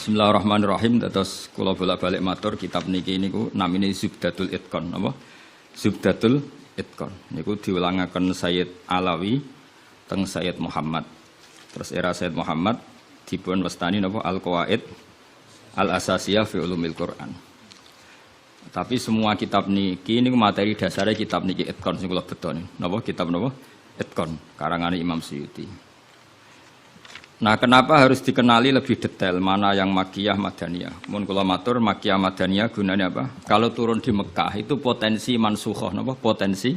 Bismillahirrahmanirrahim. Terus kula bolak-balik matur kitab niki niku namine Zubdatul Itqan, napa? Zubdatul Itqan. Niku diulangaken Sayyid Alawi teng Sayyid Muhammad. Terus era Sayyid Muhammad dipun wastani napa Al-Qawaid Al-Asasiyah fi Ulumil Quran. Tapi semua kitab niki niku materi dasare kitab niki Itqan sing kula betoni. Napa kitab napa? Itqan karangane Imam Suyuti. Nah, kenapa harus dikenali lebih detail mana yang Makkiyah, Madaniyah? Mun kula matur Makkiyah, Madaniyah gunanya apa? Kalau turun di Mekah itu potensi mansukhoh, napa? Potensi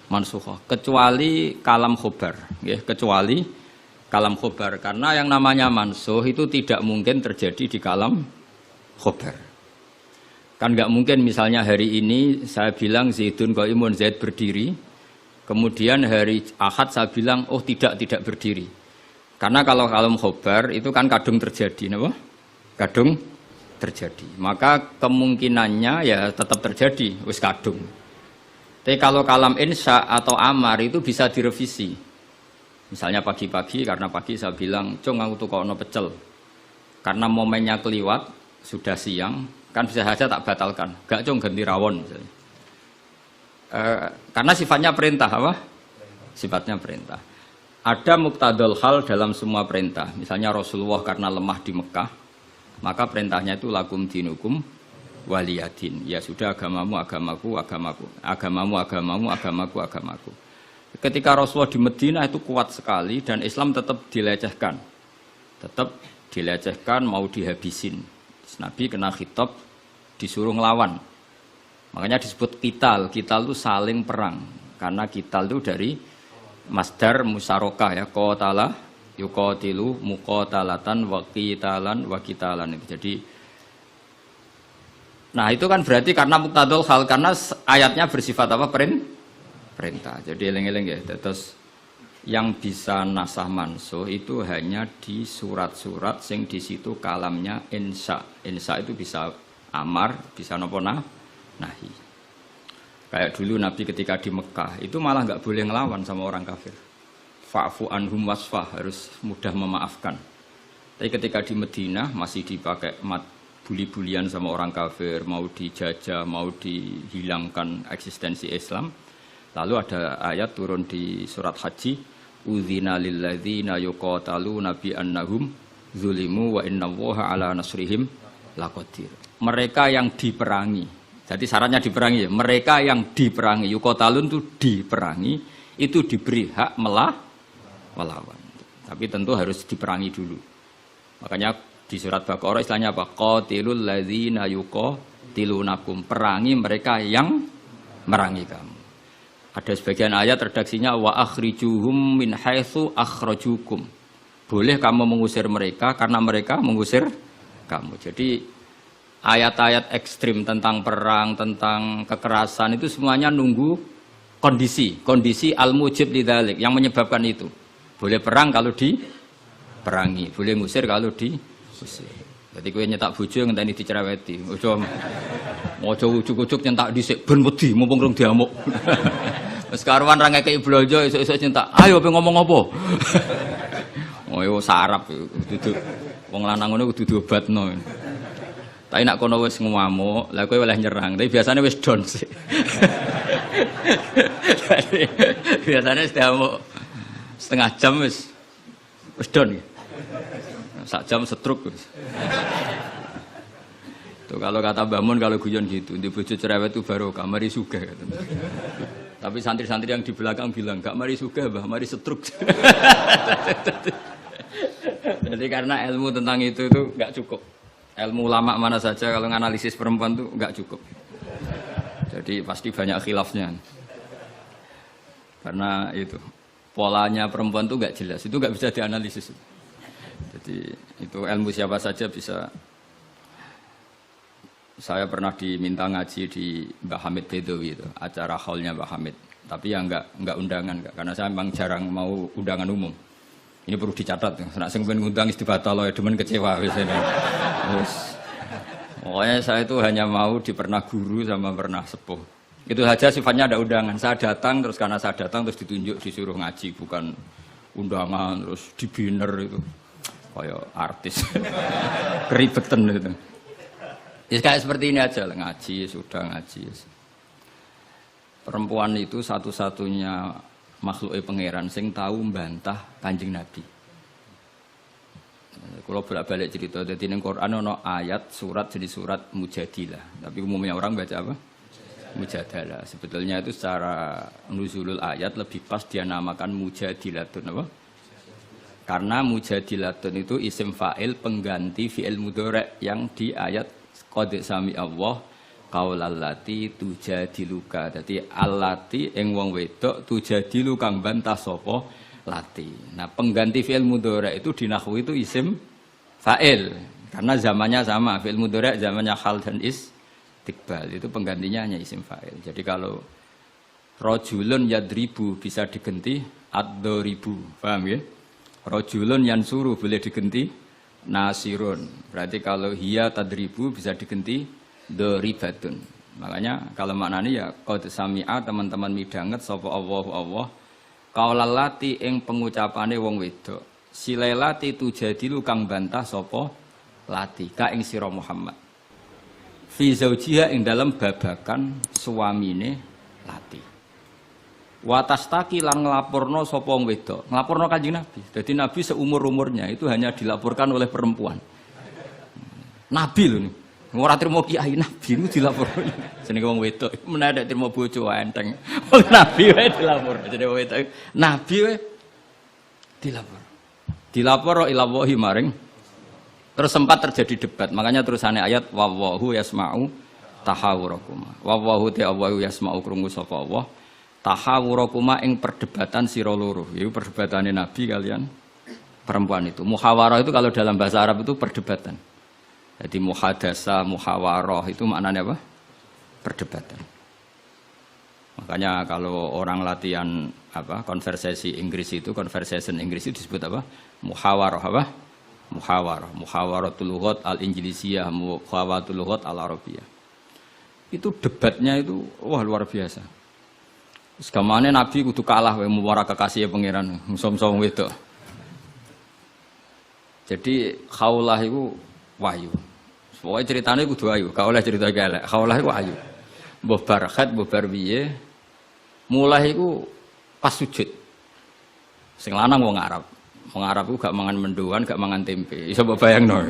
mansukhoh. Kecuali kalam khobar, nggih, kecuali kalam khobar karena yang namanya mansuh itu tidak mungkin terjadi di kalam khobar. Kan nggak mungkin misalnya hari ini saya bilang Zaidun qaimun, Zaid berdiri. Kemudian hari Ahad saya bilang oh tidak berdiri. Karena kalau kalam khobar itu kan kadung terjadi, napa? Kadung terjadi. Maka kemungkinannya ya tetap terjadi, wis kadung. Tapi kalau kalam insya atau amar itu bisa direvisi. Misalnya pagi-pagi karena pagi saya bilang, "Cung aku tukokno pecel." Karena momennya keliwat, sudah siang, kan bisa saja tak batalkan. Gak cung ganti rawon misalnya. Karena sifatnya perintah apa? Sifatnya perintah. Ada muqtadul hal dalam semua perintah. Misalnya Rasulullah karena lemah di Mekah, maka perintahnya itu lakum dinukum waliyadin. Ya sudah agamamu agamaku, agamaku. Agamamu agamamu, agamaku agamaku. Ketika Rasulullah di Madinah itu kuat sekali dan Islam tetap dilecehkan. Tetap dilecehkan, mau dihabisin. Nabi kena khitab disuruh ngelawan. Makanya disebut qital. Qital itu saling perang. Karena qital itu dari masdar musarokah ya, qatala yuqatilu muqatalatan wa qitalan wa qitalan itu. Jadi nah itu kan berarti karena muqtadul hal, karena ayatnya bersifat apa? Perintah. Jadi eling-eling ya. Terus yang bisa nasah mansuh itu hanya di surat-surat sing di situ kalamnya insya. Insya itu bisa amar, bisa napa nahi. Kayak dulu Nabi ketika di Mekah itu malah nggak boleh ngelawan sama orang kafir. Fa'fu anhum wasfah, harus mudah memaafkan. Tapi ketika di Madinah masih dipakai buli-bulian sama orang kafir, mau dijajah, mau dihilangkan eksistensi Islam. Lalu ada ayat turun di surat Haji, udzina lilladzina yuqataluna bi annahum zulimu wa innallaha ala nasrihim laqadir. Mereka yang diperangi. Jadi syaratnya diperangi ya. Mereka yang diperangi, yuqatalun itu diperangi, itu diberi hak melawan. Tapi tentu harus diperangi dulu. Makanya di surat Baqarah istilahnya apa? Qatilul ladzina yuqatilunakum. Perangi mereka yang merangi kamu. Ada sebagian ayat redaksinya wa akhrijuhum min haitsu akhrajukum. Boleh kamu mengusir mereka karena mereka mengusir kamu. Jadi ayat-ayat ekstrim tentang perang, tentang kekerasan itu semuanya nunggu kondisi al-mujib lidzalik yang menyebabkan itu. Boleh perang kalau diperangi, boleh ngusir kalau diusir. Jadi kowe nyetak bojo ngenteni dicereweti. Ojo ujuk-ujuk nyentak dhisik ben wedi mumpung rung diamuk. Wis karuan ra ngekeki blonjo esuk-esuk nyentak. Ayo pe ngomong apa? Oh yo sarap dudu wong lanang ngono kudu diobatno. Tapi nak kono wis ngamuk, lah kowe oleh nyerang. Tapi biasanya wis down sih. Biasanya ngamuk setengah jam wis down. Sak jam stroke wis. Tuh kalau kata Mbah Mun kalau guyon gitu, di bojo cerewet itu barokah, mari sugih katanya. Tapi santri-santri yang di belakang bilang, "Gak mari sugih, Mbah, mari stroke." Jadi karena ilmu tentang itu enggak cukup. Ilmu ulama mana saja kalau menganalisis perempuan itu enggak cukup. Jadi pasti banyak khilafnya. Karena itu polanya perempuan itu enggak jelas, itu enggak bisa dianalisis. Jadi itu ilmu siapa saja bisa. Saya pernah diminta ngaji di Mbah Hamid Bedowi itu, acara haulnya Mbah Hamid. Tapi ya enggak undangan, karena saya memang jarang mau undangan umum. Ini perlu dicatat, nek sing pengen ngundang istibatal ya demen kecewa wis ini. Pokoknya saya itu hanya mau pernah guru sama pernah sepuh. Itu saja sifatnya ada undangan. Saya datang terus karena saya datang terus ditunjuk disuruh ngaji, bukan undangan terus di banner itu. Kayak artis. Keribetan itu. Ya kayak seperti ini aja lah, ngaji sudah ngaji. Perempuan itu satu-satunya makhluk pangeran sing tahu membantah Kanjeng Nabi. Kalau bolak-balik cerita, jadi ning Quran ono ayat surat jadi surat Mujadilah. Tapi umumnya orang baca apa? Mujadalah. Sebetulnya itu secara nuzulul ayat lebih pas dia namakan Mujadilatun apa? Karena Mujadilatun itu isim fa'il pengganti fi'il mudhari' yang di ayat qad sami Allah qaulallati tujadiluka. Dadi allati ing wong wedok tujadilu kang bantah sapa lati. Nah, pengganti fi'il mudhari' itu di nahwu itu isim fa'il karena zamannya sama. Fi'il mudhari' zamannya hal dan istiqbal. Itu penggantinya hanya isim fa'il. Jadi kalau rajulun yadribu bisa diganti ad-daribu. Paham ya? Rajulun yansuru boleh diganti nasirun. Berarti kalau hiya tadribu bisa diganti doribatun. Makanya kalau maknanya ya qad sami'a teman-teman midanget sapa Allah kaulalati ing pengucapane wong wedok. Silailati tujadilu kang bantah sapa lati ka ing sira Muhammad. Fi zaujiha ing dalam babakan suamine lati. Watastaki lan nglaporno sapa wong wedok. Nglaporno Kanjeng Nabi. Jadi Nabi seumur-umurnya itu hanya dilaporkan oleh perempuan. Nabi lho nih. Ora trimo kiai Nabi niku dilaporno. Jenenge wong wedok menawa trimo bojo enteng. Wong Nabi wae dilaporno. Jenenge wong wedok. Nabi wae dilapor. Dilapor ila wahi maring. Terus sempat terjadi debat. Makanya terusannya ayat wallahu yasma'u tahawurakum. Wallahu ta'awu yasma'u krungu sapa Allah. Tahawurakuma ing perdebatan sira loro. Itu perdebatane Nabi kalian perempuan itu. Muhawarah itu kalau dalam bahasa Arab itu perdebatan. Jadi muhadasa, muhawarah itu maknanya apa? Perdebatan. Makanya kalau orang latihan apa? Konversasi Inggris itu, conversation Inggris itu disebut apa? Muhawarah apa? Muhawarah. Muhawaratul lughat al-Injlisiyah, muhawaratul lughat al-Arabiyah. Itu debatnya itu wah luar biasa. Segamane Nabi kudu kalah wae muwara kekasih pangeran som-som wedok. Jadi khaulah iku wahyu. Pokoke ceritane kudu ayu, gak oleh cerita elek. Khaulah iku ayu. Mbah Barkhat, mbah Barbiye mulai iku pas sujud. Sing lanang wong Arab. Wong Arab iku gak mangan mendoan, gak mangan tempe. Iso mbok bayangno.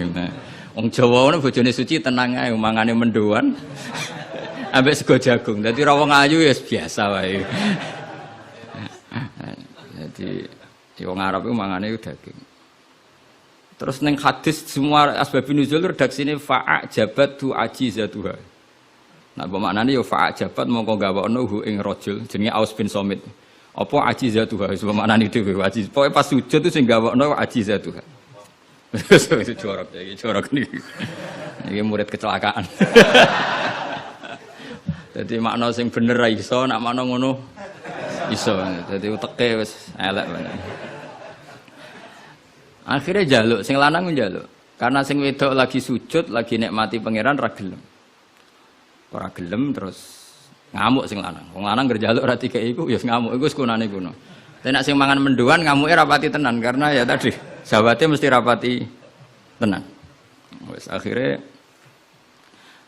Wong Jawa ngono bojone suci tenang ae mangane mendoan. Ambek sego jagung. Dadi ra wong ayu ya biasa wae. Jadi wong Arab iku mangane daging. Terus ning hadis semua asbabun nuzul redaksine fa'a jabat tu ajizatuha. Nah, maknane ya fa'a jabat mongko gawakno hu ing rajul jenenge Aus bin Somit. Apa ajizatuha wis maknane dhewe ajiz. Pokoke pas sujud itu sing gawakno ajizatuha. Wis jorok iki jorok niki. Iki murid kecelakaan. Jadi makna sing bener ra iso, nak makna ngono iso. Jadi uteke wis elek banget. Akhirnya jaluk, sing lanang njaluk. Karena sing wedok lagi sujud, lagi nikmati pangeran ra gelem. Ora gelem terus ngamuk sing lanang. Wong lanang ngerjaluk ra dikeki iku ya ngamuk iku wis kunane kuno. Tapi nek sing mangan mendoan ngamuke rapati tenan karena ya tadi sahabate mesti rapati tenan. Wis akhirnya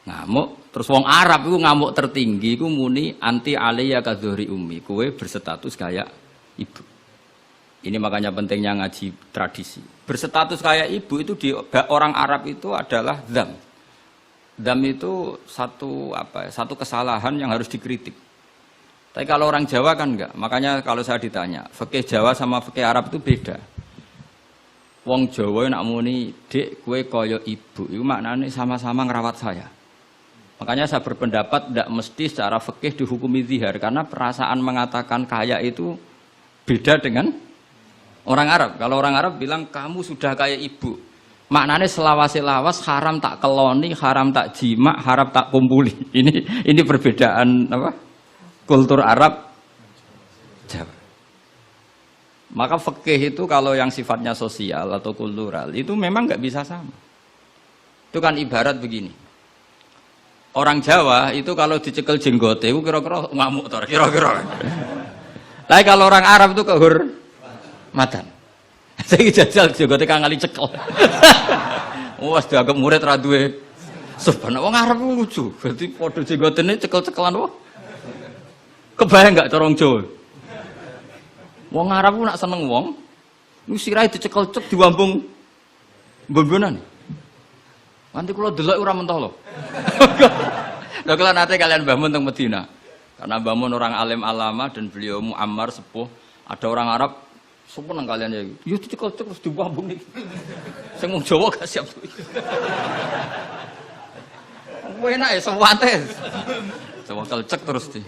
ngamuk. Terus wong Arab itu ngamuk tertinggi itu muni anti alaiya kadzuhri ummi, kowe berstatus kayak ibu. Ini makanya pentingnya ngaji tradisi. Berstatus kayak ibu itu di orang Arab itu adalah dzam. Dzam itu satu kesalahan yang harus dikritik. Tapi kalau orang Jawa kan enggak. Makanya kalau saya ditanya, fikih Jawa sama fikih Arab itu beda. Wong Jawa nak muni, "Dik, kowe kaya ibu." Itu maknanya sama-sama ngerawat saya. Makanya saya berpendapat tidak mesti secara fikih dihukumi zihar karena perasaan mengatakan kaya itu beda dengan orang Arab. Kalau orang Arab bilang kamu sudah kayak ibu, maknanya selawas-selawas haram tak keloni, haram tak jima, haram tak kumpuli. Ini perbedaan apa? Kultur Arab Jawa. Maka fikih itu kalau yang sifatnya sosial atau kultural itu memang nggak bisa sama. Itu kan ibarat begini. Orang Jawa itu kalau dicekel jenggote itu kira-kira ngamuk kira-kira. Tapi kalau orang Arab itu kehormatan. Saya jajal jogote kang ngali cekel. Wes dianggap murid ra duwe. Subhanallah wong Arab lucu. Berarti padha jenggotene cekel-cekelan wae. Kebayang enggak cara wong Jawa? Wong Arab ku nak seneng wong, niku sirahe dicekel cek diwambung mbon-mbonan. Nanti kula delok ora mentoh lho. Lha kula nate kalian Mbah Mun teng Medina. Karena Mbah Mun orang alim alama dan beliau muammar sepuh, ada orang Arab seneng kalian ya. Yo dicekel cek terus diwambung niki. Sing wong Jawa gak siap. Enak ya sewate. Sewakel cek terus di.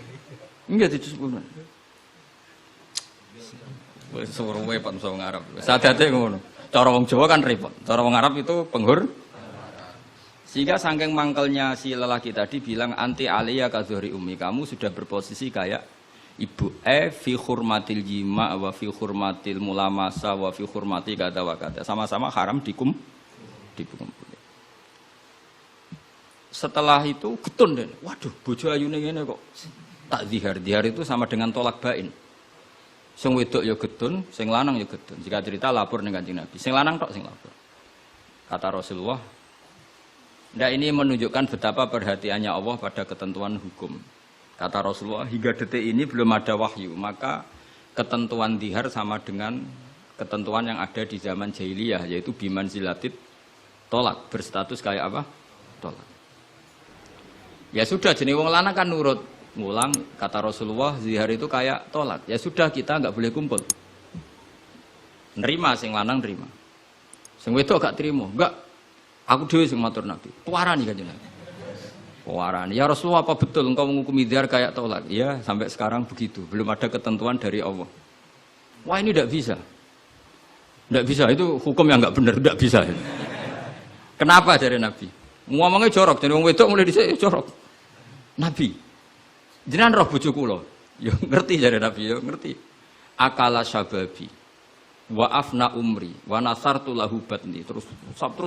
Enggak dicekel. Wis suruh wae Pak wong Arab. Sadate ngono. Cara wong Jawa kan repot. Cara wong Arab itu penghur. Sehingga saking mangkelnya si lelaki tadi bilang anti aliyah ka zuhri ummi, kamu sudah berposisi kayak ibu. Fi hurmatil jima wa fi hurmatil mulamasa wa fi hurmati kata wa kata. Sama-sama haram dikum. Setelah itu getun deh. Waduh, bojo ayune ngene kok. Tak zihar. Zihar itu sama dengan tolak bain. Sing wedok ya getun, sing lanang ya getun. Jika cerita lapor ning Kanjeng Nabi. Sing lanang tok sing lapor. Kata Rasulullah, nah ini menunjukkan betapa perhatiannya Allah pada ketentuan hukum. Kata Rasulullah, hingga detik ini belum ada wahyu, maka ketentuan zihar sama dengan ketentuan yang ada di zaman jahiliyah, yaitu biman zilatid tolak, berstatus kayak apa? Tolak. Ya sudah, jenis wong lanang kan nurut. Ngulang, kata Rasulullah, zihar itu kayak tolak. Ya sudah, kita nggak boleh kumpul. Nerima, sing lanang nerima. Sing wedok gak terima, enggak. Aku dhewe sing matur Nabi. Puarani Kanjeng Nabi. Puarani. Ya Rasulullah, apa betul engkau menghukumi zihar kayak tolak? Ya, sampai sekarang begitu. Belum ada ketentuan dari Allah. Wah, ini tidak bisa. Tidak bisa, itu hukum yang enggak benar, tidak bisa. Kenapa dari Nabi? Ngomongnya jorok, jadi wong wedok mulai dhisik jorok. Nabi, jenengan roh bojo kula. Ya ngerti dari Nabi, ya ngerti. Akala syababi wa afna umri wa nasartu lahu batni. Terus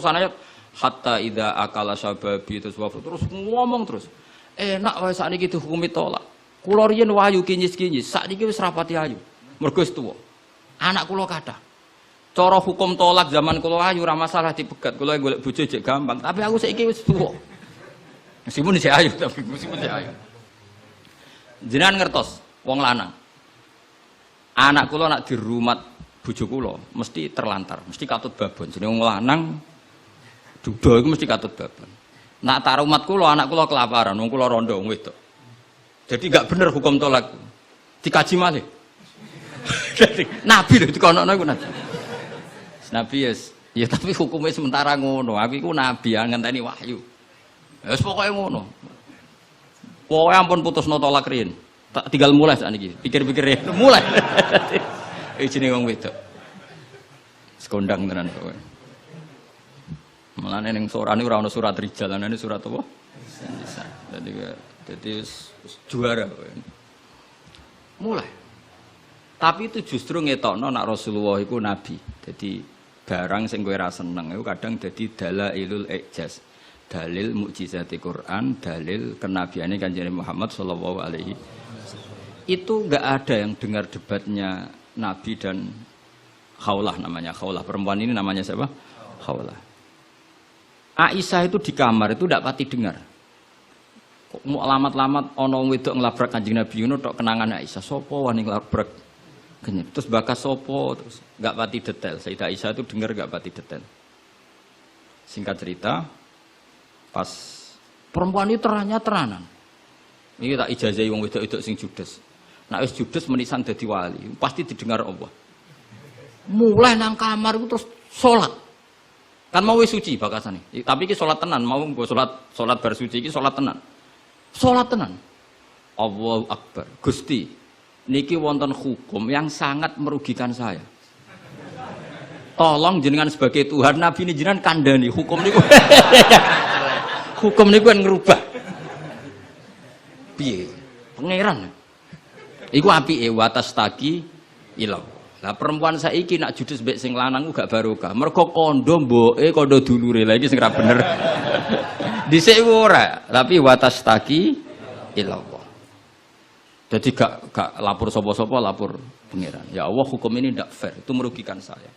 ayat hatta idza akala syababi terus ngomong terus. Enak wae sakniki dihukumi tolak. Kula riyen wayu kinyis-kinyis, sakniki wis rapati ayu. Mergo wis tuwa. Anak kula kathah. Cara hukum tolak zaman kula ayu ora masalah dipegat. Kula golek bojo jek gampang, tapi aku saiki wis tuwa. Meskipun isih ayu tapi meskipun isih ayu. Jenengan ngertos wong lanang. Anak kula nak dirumat bojo kula mesti terlantar, mesti katut babon. Jenenge wong lanang duda iku mesti katut babon. Nak tarumat kula anak kula kelaparan, wong kula rondo wong wedok. Jadi enggak bener hukum tolak. Dikaji malih. Nabi lho dikonokno iku Nabi. Nabi ya tapi hukumnya sementara ngono. Aku iku nabi ngenteni wahyu. Wis pokoke ngono. Pokoke ampun putusno tolak riyen. Tak tinggal mulai sakniki. Pikir-pikir mulai. Jenenge wong wedok. Sekondang tenan kowe. Mulane ning sorane ora ana surat rijal, ana surat apa? Nisa. Dadi juara kowe. Mulai. Tapi itu justru ngetokno nak Rasulullah iku nabi. Jadi barang sing kowe ra seneng iku kadang dadi dalailul ijaz. Dalil mukjizati Quran, dalil kenabiane Kanjeng Muhammad sallallahu alaihi wasallam. Itu enggak ada yang dengar debatnya Nabi dan Khawlah namanya. Khawlah perempuan ini namanya siapa? Khawlah. Aisyah itu di kamar itu ndak pati dengar. Kok mau alamat-alamat ana wedok nglabrak Kanjeng Nabi ngono tok kenangan Aisyah. Sapa wani nglabrak? Terus bakas sopo terus nggak pati detail. Sayyidah Aisyah itu dengar nggak pati detail. Singkat cerita, pas perempuan itu teranan. Ini tak ijazahi wong wedok-wedok sing judes. Nak wis judes menisan dadi wali, pasti didengar Allah. Mulai nang kamar itu terus sholat. Kan mau wis suci bakasane. Tapi iki sholat tenan, mau nggo sholat bar suci iki sholat tenan. Sholat tenan. Allahu Akbar. Gusti, niki wonten hukum yang sangat merugikan saya. Tolong jenengan sebagai Tuhan, Nabi ini jenengan kandhani hukum niku. Hukum niku kan ngerubah. Piye? Pangeran. Iku apike watas taki ilang. Lah perempuan saiki nak judes mbek sing lanang gak barokah. Mergo kondo mboke kondo dulure. Lah iki sing ra bener. Dhisik ora, tapi watas taki ilang. Jadi gak lapor sopo-sopo, lapor pangeran. Ya Allah hukum ini tidak fair, itu merugikan saya.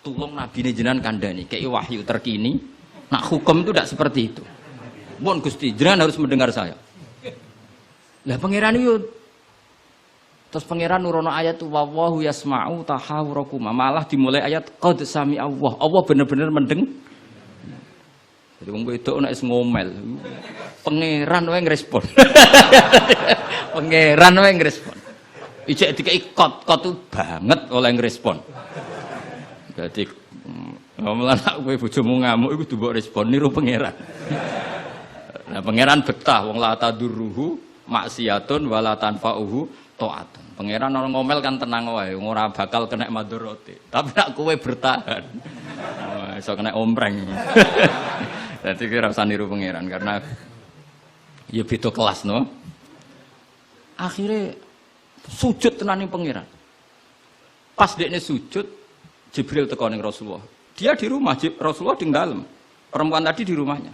Tolong nabi jenengan kandhani, kayak wahyu terkini. Nak hukum itu tidak seperti itu. Mohon Gusti, jenengan harus mendengar saya. Lah pangeran itu terus pangeran nurono ayat wallahu yasma'u tahawurakum. Malah dimulai ayat qad sami Allah. Allah benar-benar mendeng. Jadi wong wedok nek ngomel. Pangeran wae ngrespon. Pangeran wae ngrespon. Ijek dikai kot itu banget oleh ngrespon. Jadi ngomelan kowe bojomu ngamuk iku mbok respon niru pangeran. Nah pangeran betah wong la tadurruhu maksiatun wala tanfa'uhu ta'atun. Pangeran orang ngomel kan tenang wae, ora bakal kena madharate. Tapi nek kowe bertahan iso kena ompreng. Dadi kira usah niru pangeran karena ya beda kelas no. Akhirnya sujud tenaning pangeran. Pas dekne sujud Jibril teko ning Rasulullah. Dia di rumah, Rasulullah di dalam. Perempuan tadi di rumahnya.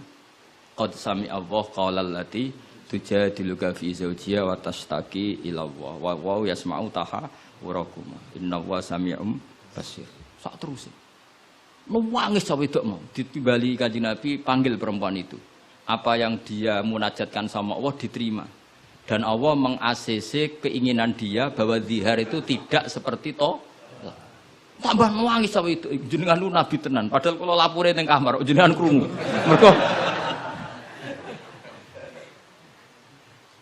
Qad sami Allah qaulal lati tujadiluka fi zawjiha wa tashtaki ila Allah. Wa yasma'u tahawurakum. Innallaha sami'un basir. Sak terus. Nangis sawe wedok mau ditimbali Kanjeng Nabi panggil perempuan itu. Apa yang dia munajatkan sama Allah diterima. Dan Allah meng-ACC keinginan dia bahwa zihar itu tidak seperti tambah nangis sama itu jenengan lu nabi tenan padahal kalau lapore ning kamar jenengan krungu mergo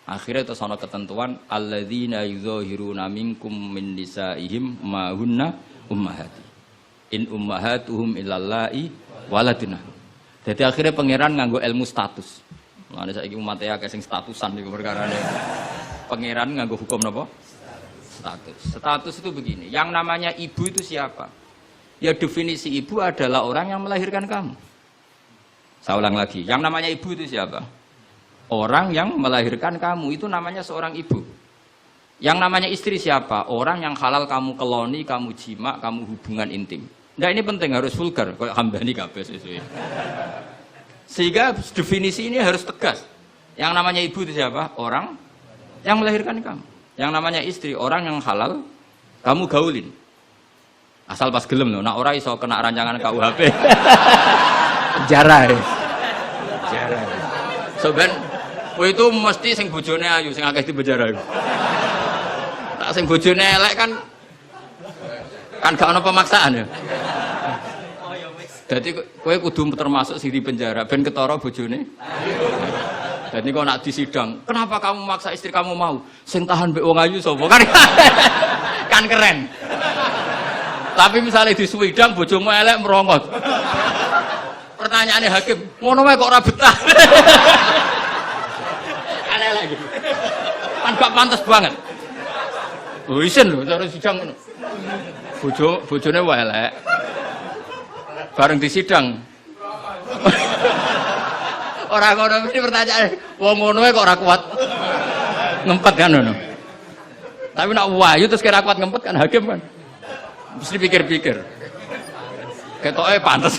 akhirnya itu ana ketentuan alladzina yuzahiruna minkum min nisaihim ma hunna ummahati in ummahatuhum illallahi waladuna. Jadi akhirnya pangeran nganggo ilmu status. Mulane saiki umat ya sing statusan niku perkarane. Pangeran nganggo hukum napa? Status itu begini, yang namanya ibu itu siapa? Ya definisi ibu adalah orang yang melahirkan kamu. Saya ulang lagi, yang namanya ibu itu siapa? Orang yang melahirkan kamu, itu namanya seorang ibu. Yang namanya istri siapa? Orang yang halal kamu keloni, kamu jima, kamu hubungan intim. Nah ini penting, harus vulgar, kayak hambani kabeh sesuai. Sehingga definisi ini harus tegas. Yang namanya ibu itu siapa? Orang yang melahirkan kamu. Yang namanya istri, orang yang halal, kamu gaulin. Asal pas gelem loh, nak ora iso kena rancangan KUHP. Penjara ya. Penjara. So ben, itu mesti sing bojone ayu, sing akeh di penjara. Tak sing bojone elek kan gak ono pemaksaan ya. Jadi kowe kudu termasuk sing di penjara, ben ketara bojone. Jadi kok nak disidang, kenapa kamu maksa istri kamu mau? Sing tahan mbek wong ayu sapa? Kan keren. Tapi misalnya di swidang bojomu elek merongot. Pertanyaannya hakim, ngono wae kok ora betah. Aneh lagi. Kan gak pantas banget. Oh isen lho cara sidang ngono. Bojone wae elek. Bareng disidang. Orang ngono mesti pertanyaan, wong ngono kok ora kuat ngempet kan ngono. Tapi nak wayu terus kira kuat ngempet kan hakim kan. Mesti pikir-pikir. Ketoke pantes.